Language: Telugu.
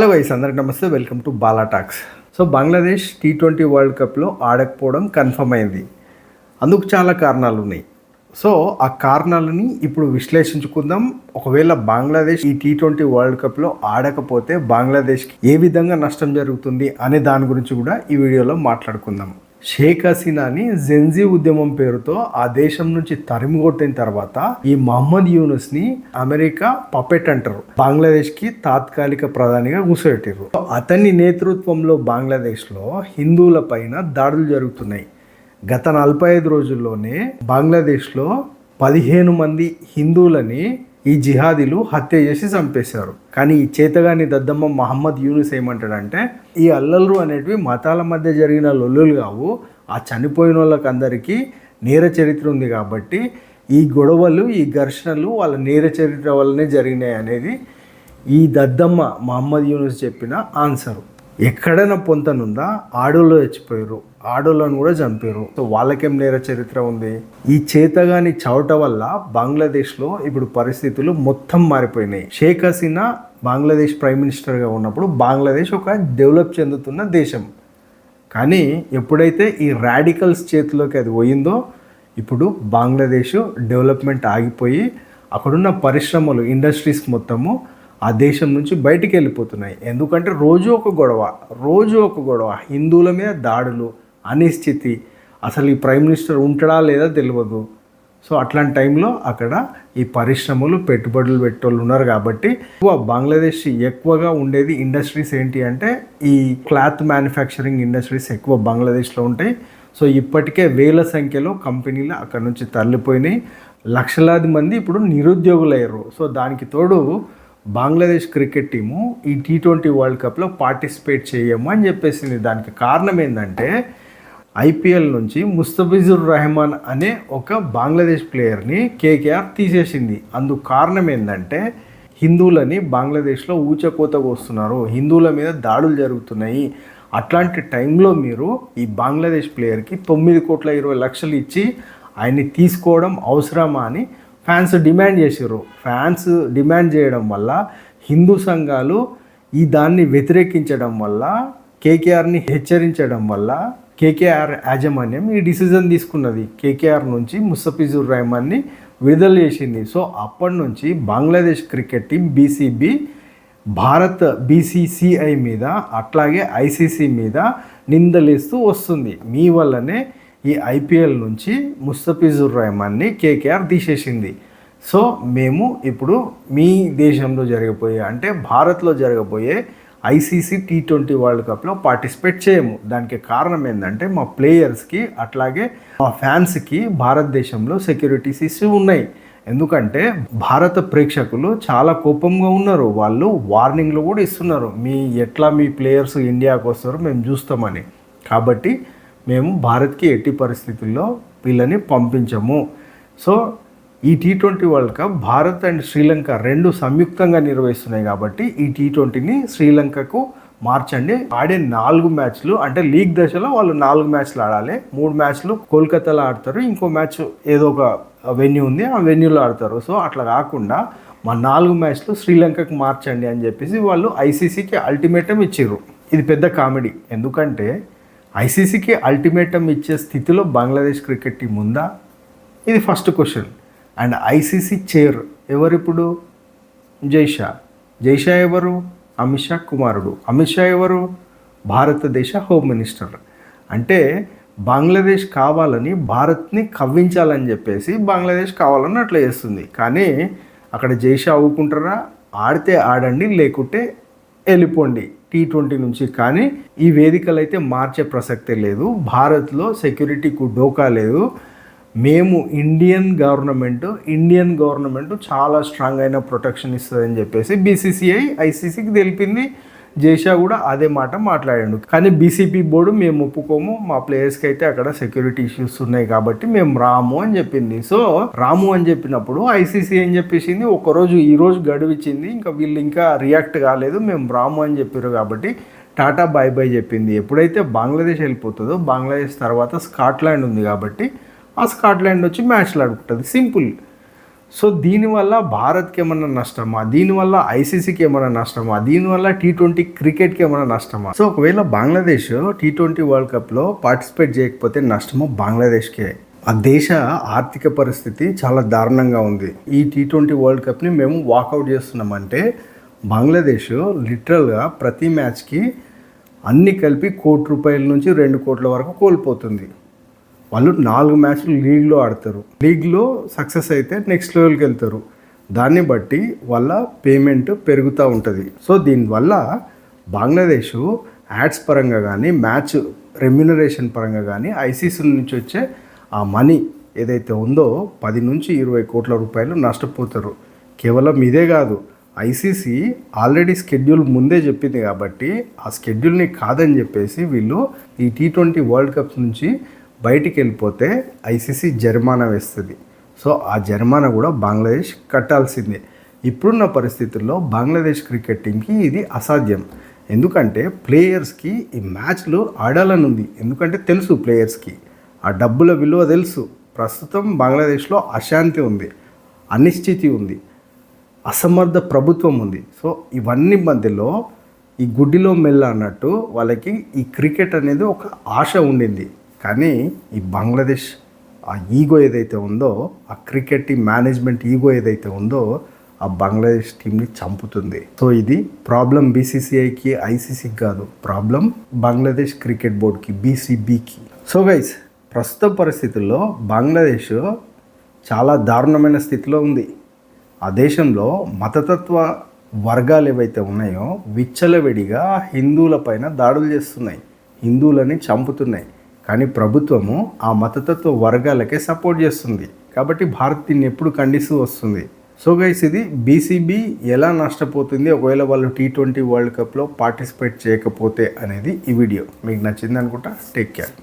హలో గైస్, అందరికి నమస్తే. Welcome to Bala talks. So Bangladesh T20 world కప్లో ఆడకపోవడం కన్ఫర్మ్ అయింది. అందుకు చాలా కారణాలు ఉన్నాయి. సో ఆ కారణాలని ఇప్పుడు విశ్లేషించుకుందాం. ఒకవేళ బంగ్లాదేశ్ ఈ T20 వరల్డ్ కప్లో ఆడకపోతే బంగ్లాదేశ్కి ఏ విధంగా నష్టం జరుగుతుంది అనే దాని గురించి కూడా ఈ వీడియోలో మాట్లాడుకుందాం. షేక్ హసీనాని జెన్జీ ఉద్యమం పేరుతో ఆ దేశం నుంచి తరిమిగొట్టిన తర్వాత ఈ మహమ్మద్ యూనుస్ని అమెరికా పపెట్ అంటారు, బంగ్లాదేశ్కి తాత్కాలిక ప్రధానిగా కూర్చోబెట్టారు. అతని నేతృత్వంలో బంగ్లాదేశ్లో హిందువుల పైన దాడులు జరుగుతున్నాయి. గత 45 రోజుల్లోనే బంగ్లాదేశ్లో 15 మంది హిందువులని ఈ జిహాదీలు హత్య చేసి చంపేశారు. కానీ ఈ చేతగాని దద్దమ్మ మహమ్మద్ యూనుస్ ఏమంటాడంటే, ఈ అల్లర్లు అనేటివి మతాల మధ్య జరిగిన లొల్లులు కావు, ఆ చనిపోయిన వాళ్ళకి అందరికీ నేర చరిత్ర ఉంది కాబట్టి ఈ గొడవలు, ఈ ఘర్షణలు వాళ్ళ నేర చరిత్ర వల్లనే జరిగినాయి అనేది ఈ దద్దమ్మ మహమ్మద్ యూనుస్ చెప్పిన ఆన్సరు. ఎక్కడైనా పొంతనుందా? ఆడోళ్ళు చచ్చిపోయారు, ఆడోళ్ళను కూడా చంపారు. సో వాళ్ళకేం నేర చరిత్ర ఉంది? ఈ చేతగాని చవట వల్ల బంగ్లాదేశ్లో ఇప్పుడు పరిస్థితులు మొత్తం మారిపోయినాయి. షేక్ హసీనా బంగ్లాదేశ్ ప్రైమ్ మినిస్టర్గా ఉన్నప్పుడు బంగ్లాదేశ్ ఒక డెవలప్ చెందుతున్న దేశం. కానీ ఎప్పుడైతే ఈ రాడికల్స్ చేతిలోకి అది పోయిందో ఇప్పుడు బంగ్లాదేశ్ డెవలప్మెంట్ ఆగిపోయి అక్కడున్న పరిశ్రమలు, ఇండస్ట్రీస్ మొత్తము ఆ దేశం నుంచి బయటికి వెళ్ళిపోతున్నాయి. ఎందుకంటే రోజు ఒక గొడవ, హిందువుల మీద దాడులు, అనిశ్చితి, అసలు ఈ ప్రైమ్ మినిస్టర్ ఉంటాడా లేదా తెలియదు. సో అట్లాంటి టైంలో అక్కడ ఈ పరిశ్రమలు, పెట్టుబడులు పెట్టేవాళ్ళు ఉన్నారు. కాబట్టి బంగ్లాదేశ్ ఎక్కువగా ఉండేది ఇండస్ట్రీస్ ఏంటి అంటే ఈ క్లాత్ మ్యానుఫ్యాక్చరింగ్ ఇండస్ట్రీస్ ఎక్కువ బంగ్లాదేశ్లో ఉంటాయి. సో ఇప్పటికే వేల సంఖ్యలో కంపెనీలు అక్కడ నుంచి తరలిపోయినాయి. లక్షలాది మంది ఇప్పుడు నిరుద్యోగులయ్యారు. సో దానికి తోడు బంగ్లాదేశ్ క్రికెట్ టీము ఈ T20 వరల్డ్ కప్లో పార్టిసిపేట్ చేయము అని చెప్పేసింది. దానికి కారణం ఏంటంటే ఐపీఎల్ నుంచి ముస్తఫిజుర్ రెహమాన్ అనే ఒక బంగ్లాదేశ్ ప్లేయర్ని KKR తీసేసింది. అందుకు కారణం ఏంటంటే హిందువులని బంగ్లాదేశ్లో ఊచకోతకు వస్తున్నారు, హిందువుల మీద దాడులు జరుగుతున్నాయి. అట్లాంటి టైంలో మీరు ఈ బంగ్లాదేశ్ ప్లేయర్కి 9,20,00,000 ఇచ్చి ఆయన్ని తీసుకోవడం అవసరమా అని ఫ్యాన్స్ డిమాండ్ చేసారు. ఫ్యాన్స్ డిమాండ్ చేయడం వల్ల హిందూ సంఘాలు దాన్ని వ్యతిరేకించడం వల్ల, KKRని హెచ్చరించడం వల్ల KKR యాజమాన్యం ఈ డిసిజన్ తీసుకున్నది. KKR నుంచి ముస్తఫిజుర్ రెహమాన్ని విడుదల చేసింది. సో అప్పటి నుంచి Bangladesh cricket team BCB Bharat BCCI మీద అట్లాగే ICC మీద నిందలేస్తూ వస్తుంది. మీ వల్లనే ఈ IPL నుంచి ముస్తఫిజుర్ రెహమాన్ని KKR తీసేసింది. సో మేము ఇప్పుడు మీ దేశంలో జరగబోయే, అంటే భారత్లో జరగబోయే ICC T20 వరల్డ్ కప్లో పార్టిసిపేట్ చేయము. దానికి కారణం ఏంటంటే మా ప్లేయర్స్కి అట్లాగే మా ఫ్యాన్స్కి భారతదేశంలో సెక్యూరిటీస్ ఇష్యూ ఉన్నాయి. ఎందుకంటే భారత ప్రేక్షకులు చాలా కోపంగా ఉన్నారు. వాళ్ళు వార్నింగ్లు కూడా ఇస్తున్నారు, మీ ప్లేయర్స్ ఇండియాకు వస్తారు మేము చూస్తామని. కాబట్టి మేము భారత్కి ఎట్టి పరిస్థితుల్లో వీళ్ళని పంపించము. సో ఈ T20 world cup Bharat and Sri Lanka రెండు సంయుక్తంగా నిర్వహిస్తున్నాయి. కాబట్టి ఈ T20ని శ్రీలంకకు మార్చండి. ఆడే 4 మ్యాచ్లు, అంటే లీగ్ దశలో వాళ్ళు 4 మ్యాచ్లు ఆడాలి. 3 మ్యాచ్లు కోల్కతాలో ఆడతారు, ఇంకో మ్యాచ్ ఏదో ఒక వెన్యూ ఉంది, ఆ వెన్యూలో ఆడతారు. సో అట్లా కాకుండా మా 4 మ్యాచ్లు శ్రీలంకకు మార్చండి అని చెప్పేసి వాళ్ళు ICCకి అల్టిమేటం ఇచ్చారు. ఇది పెద్ద కామెడీ. ఎందుకంటే ICCకి అల్టిమేటం ఇచ్చే స్థితిలో బంగ్లాదేశ్ క్రికెట్ టీం ఉందా? ఇది first question. And ICC chair ఎవరిప్పుడు? జైషా ఎవరు? అమిత్ షా కుమారుడు. అమిత్ షా ఎవరు? భారతదేశ హోమ్ మినిస్టర్. అంటే బంగ్లాదేశ్ కావాలని భారత్ని కవ్వించాలని చెప్పేసి బంగ్లాదేశ్ కావాలని అట్లా చేస్తుంది. కానీ అక్కడ జైషా ఊరుకుంటారా? ఆడితే ఆడండి, లేకుంటే వెళ్ళిపోండి T20 నుంచి. కానీ ఈ వేదికలు అయితే మార్చే ప్రసక్తే లేదు. భారత్లో సెక్యూరిటీకు డోకా లేదు. మేము ఇండియన్ గవర్నమెంట్ చాలా స్ట్రాంగ్ అయిన ప్రొటెక్షన్ ఇస్తుందని చెప్పేసి BCCI ICCకి తెలిపింది. జైషా కూడా అదే మాట మాట్లాడాడు. కానీ BCP బోర్డు మేము ఒప్పుకోము, మా ప్లేయర్స్కి అయితే అక్కడ సెక్యూరిటీ ఇష్యూస్ ఉన్నాయి కాబట్టి మేము రాము అని చెప్పింది. సో రాము అని చెప్పినప్పుడు ICC ఏం చెప్పేసింది, ఈరోజు గడువు ఇచ్చింది, ఇంకా వీళ్ళు ఇంకా రియాక్ట్ కాలేదు, మేము రాము అని చెప్పారు. కాబట్టి టాటా బై బై చెప్పింది. ఎప్పుడైతే బంగ్లాదేశ్ వెళ్ళిపోతుందో, బంగ్లాదేశ్ తర్వాత స్కాట్లాండ్ ఉంది కాబట్టి ఆ స్కాట్లాండ్ వచ్చి మ్యాచ్లు ఆడుకుంటుంది. సింపుల్. సో దీనివల్ల భారత్కి ఏమన్నా నష్టమా, దీనివల్ల ఐసీసీకి ఏమైనా నష్టమా, దీనివల్ల T20 క్రికెట్కి ఏమైనా నష్టమా? సో ఒకవేళ బంగ్లాదేశ్ T20 వరల్డ్ కప్లో పార్టిసిపేట్ చేయకపోతే నష్టము బంగ్లాదేశ్కే. ఆ దేశ ఆర్థిక పరిస్థితి చాలా దారుణంగా ఉంది. ఈ T20 వరల్డ్ కప్ని మేము వాకౌట్ చేస్తున్నామంటే బంగ్లాదేశ్ లిటరల్గా ప్రతి మ్యాచ్కి అన్ని కలిపి ₹1,00,00,000 నుంచి 2 కోట్ల వరకు కోల్పోతుంది. వాళ్ళు 4 మ్యాచ్లు లీగ్లో ఆడతారు. లీగ్లో సక్సెస్ అయితే నెక్స్ట్ లెవెల్కి వెళ్తారు. దాన్ని బట్టి వాళ్ళ పేమెంట్ పెరుగుతూ ఉంటుంది. సో దీనివల్ల బంగ్లాదేశ్ యాడ్స్ పరంగా కానీ మ్యాచ్ రెమ్యునరేషన్ పరంగా కానీ ఐసీసీ నుంచి వచ్చే ఆ మనీ ఏదైతే ఉందో 10 నుంచి 20 కోట్ల రూపాయలు నష్టపోతారు. కేవలం ఇదే కాదు, ఐసీసీ ఆల్రెడీ స్కెడ్యూల్ ముందే చెప్పింది కాబట్టి ఆ స్కెడ్యూల్ని కాదని చెప్పేసి వీళ్ళు ఈ T20 వరల్డ్ కప్స్ నుంచి బయటికి వెళ్ళిపోతే ఐసీసీ జరిమానా వేస్తుంది. సో ఆ జరిమానా కూడా బంగ్లాదేశ్ కట్టాల్సిందే. ఇప్పుడున్న పరిస్థితుల్లో బంగ్లాదేశ్ క్రికెట్ టీంకి ఇది అసాధ్యం. ఎందుకంటే ప్లేయర్స్కి ఈ మ్యాచ్లు ఆడాలని ఉంది. ఎందుకంటే తెలుసు ప్లేయర్స్కి ఆ డబ్బుల విలువ తెలుసు. ప్రస్తుతం బంగ్లాదేశ్లో అశాంతి ఉంది, అనిశ్చితి ఉంది, అసమర్థ ప్రభుత్వం ఉంది. సో ఇవన్నీ మధ్యలో ఈ గుడ్డిలో మెల్ల అన్నట్టు వాళ్ళకి ఈ క్రికెట్ అనేది ఒక ఆశ ఉండింది. కానీ ఈ బంగ్లాదేశ్ ఆ ఈగో ఏదైతే ఉందో, ఆ క్రికెట్ టీం మేనేజ్మెంట్ ఈగో ఏదైతే ఉందో ఆ బంగ్లాదేశ్ టీంని చంపుతుంది. సో ఇది ప్రాబ్లం బీసీసీఐకి, ఐసీసీకి కాదు, ప్రాబ్లం బంగ్లాదేశ్ క్రికెట్ బోర్డుకి, బీసీబీకి. సో గైస్, ప్రస్తుత పరిస్థితుల్లో బంగ్లాదేశ్ చాలా దారుణమైన స్థితిలో ఉంది. ఆ దేశంలో మతతత్వ వర్గాలు ఏవైతే ఉన్నాయో విచ్చలవిడిగా హిందువులపైన దాడులు చేస్తున్నాయి, హిందువులని చంపుతున్నాయి. కానీ ప్రభుత్వము ఆ మతతత్వ వర్గాలకే సపోర్ట్ చేస్తుంది. కాబట్టి భారత్ దీన్ని ఎప్పుడు ఖండిస్తూ వస్తుంది. సో గైస్, ఇది బీసీబీ ఎలా నష్టపోతుంది ఒకవేళ వాళ్ళు T20 వరల్డ్ కప్లో పార్టిసిపేట్ చేయకపోతే అనేది ఈ వీడియో. మీకు నచ్చింది అనుకుంటా. Take care.